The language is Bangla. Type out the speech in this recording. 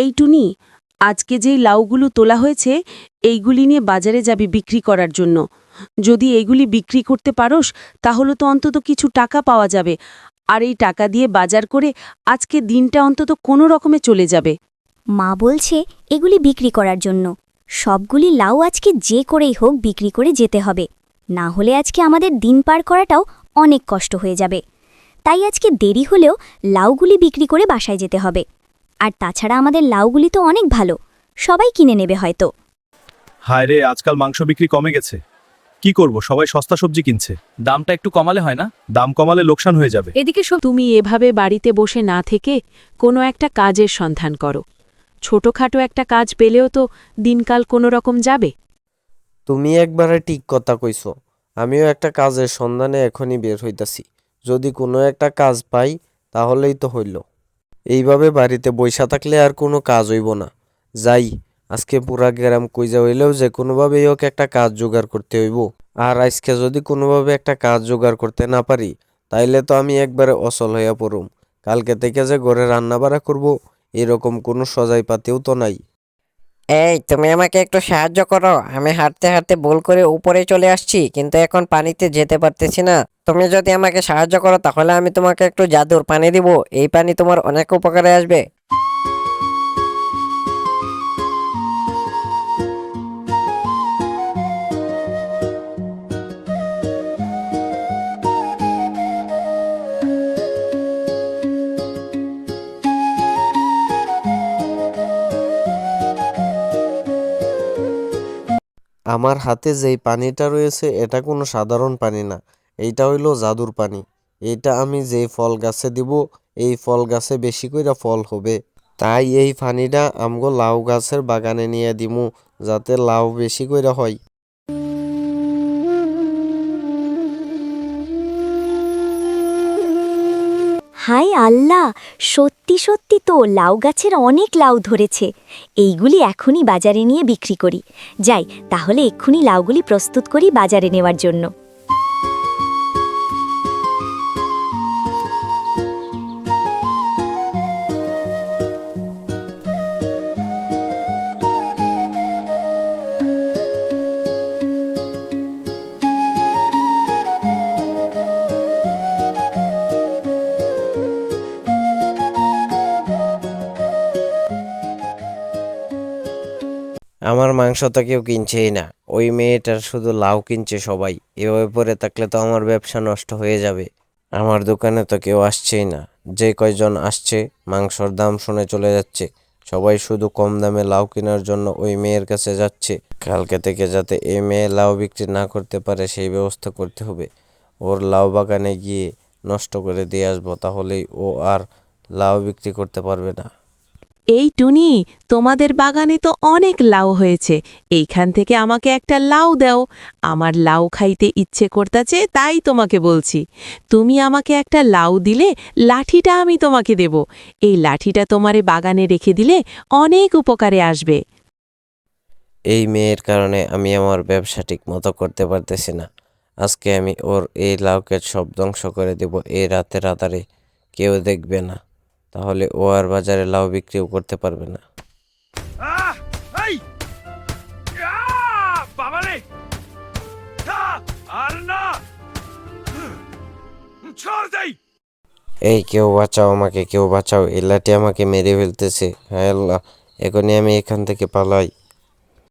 এই টুনি, আজকে যেই লাউগুলো তোলা হয়েছে এইগুলি নিয়ে বাজারে যাবি বিক্রি করার জন্য। যদি এইগুলি বিক্রি করতে পারোস তাহলে তো অন্তত কিছু টাকা পাওয়া যাবে, আর এই টাকা দিয়ে বাজার করে আজকে দিনটা অন্তত কোনো রকমে চলে যাবে। মা বলছে এগুলি বিক্রি করার জন্য। সবগুলি লাউ আজকে যে করেই হোক বিক্রি করে যেতে হবে, না হলে আজকে আমাদের দিন পার করাটাও অনেক কষ্ট হয়ে যাবে। তাই আজকে দেরি হলেও লাউগুলি বিক্রি করে বাসায় যেতে হবে। আর তাছাড়া আমাদের লাউগুলি তো অনেক ভালো, সবাই কিনে নেবে হয়তো। হায় রে, আজকাল মাংস বিক্রি কমে গেছে। কি করব, সবাই সস্তা সবজি কিনছে। দামটা একটু কমালে হয় না? দাম কমালে লোকসান হয়ে যাবে। এদিকে তুমি এভাবে বাড়িতে বসে না থেকে কোনো একটা কাজের সন্ধান করো। ছোটখাটো একটা কাজ পেলেও তো দিনকাল কোনো রকম যাবে। তুমি একবারে ঠিক কথা কইছো। আমিও একটা কাজের সন্ধানে এখনই বের হইতাছি। যদি কোনো একটা কাজ পাই তাহলেই তো হইল। এইভাবে বাড়িতে বইসা থাকলে আর কোনো কাজ হইব না। যাই, আজকে পুরা গ্রাম কইজা হইলেও যে কোনোভাবেই হোক একটা কাজ জোগাড় করতে হইব। আর আজকে যদি কোনোভাবে একটা কাজ জোগাড় করতে না পারি তাইলে তো আমি একবারে অচল হইয়া পড়ুম। কালকে থেকে যে ঘরে রান্না বাড়া করব এরকম কোনো সজাই পাতিও তো নাই। এই, তুমি আমাকে একটু সাহায্য করো। আমি হাঁটতে হাঁটতে ভুল করে উপরে চলে আসছি, কিন্তু এখন পানিতে যেতে পারতেছি না। তুমি যদি আমাকে সাহায্য করো তাহলে আমি তোমাকে একটু জাদুর পানি দিব। এই পানি তোমার অনেক উপকারে আসবে। আমার হাতে যেই পানিটা রয়েছে এটা কোনো সাধারণ পানি না, এইটা হইলো জাদুর পানি। এইটা আমি যেই ফল গাছে দিব এই ফল গাছে বেশি কইরা ফল হবে। তাই এই পানিটা আমগো লাউ গাছের বাগানে নিয়ে দিমু, যাতে লাউ বেশি কইরা হয়। হায় আল্লাহ, সত্যি সত্যি তো লাউ গাছের অনেক লাউ ধরেছে। এইগুলি এখনই বাজারে নিয়ে বিক্রি করি। যাই, তাহলে এক্ষুনি লাউগুলি প্রস্তুত করি বাজারে নেওয়ার জন্য। আমার মাংস তো কেউ কিনছেই না, ওই মেয়েটার শুধু লাউ কিনছে সবাই। এভাবে পরে থাকলে তো আমার ব্যবসা নষ্ট হয়ে যাবে। আমার দোকানে তো কেউ আসছেই না। যে কয়জন আসছে মাংসর দাম শুনে চলে যাচ্ছে। সবাই শুধু কম দামে লাউ কেনার জন্য ওই মেয়ের কাছে যাচ্ছে। কালকে থেকে যাতে এই মেয়ে লাউ বিক্রি না করতে পারে সেই ব্যবস্থা করতে হবে। ওর লাউ বাগানে গিয়ে নষ্ট করে দিয়ে আসবো, তাহলেই ও আর লাউ বিক্রি করতে পারবে না। এই টুনি, তোমাদের বাগানে তো অনেক লাউ হয়েছে, এইখান থেকে আমাকে একটা লাউ দাও। আমার লাউ খাইতে ইচ্ছে করতেছে, তাই তোমাকে বলছি। তুমি আমাকে একটা লাউ দিলে লাঠিটা আমি তোমাকে দেব। এই লাঠিটা তোমারে বাগানে রেখে দিলে অনেক উপকারে আসবে। এই মেয়ের কারণে আমি আমার ব্যবসা ঠিক মতো করতে পারতেছি না। আজকে আমি ওর এই লাউকে সব ধ্বংস করে দেব এই রাতে রাতারে। কেউ দেখবে না, তাহলে ও আর বাজারে লাউ বিক্রিও করতে পারবে না। এই কেউ বাঁচাও আমাকে, কেউ বাঁচাও, এই লাঠি আমাকে মেরে ফেলতেছে। হায় আল্লাহ, এখনই আমি এখান থেকে পালাই।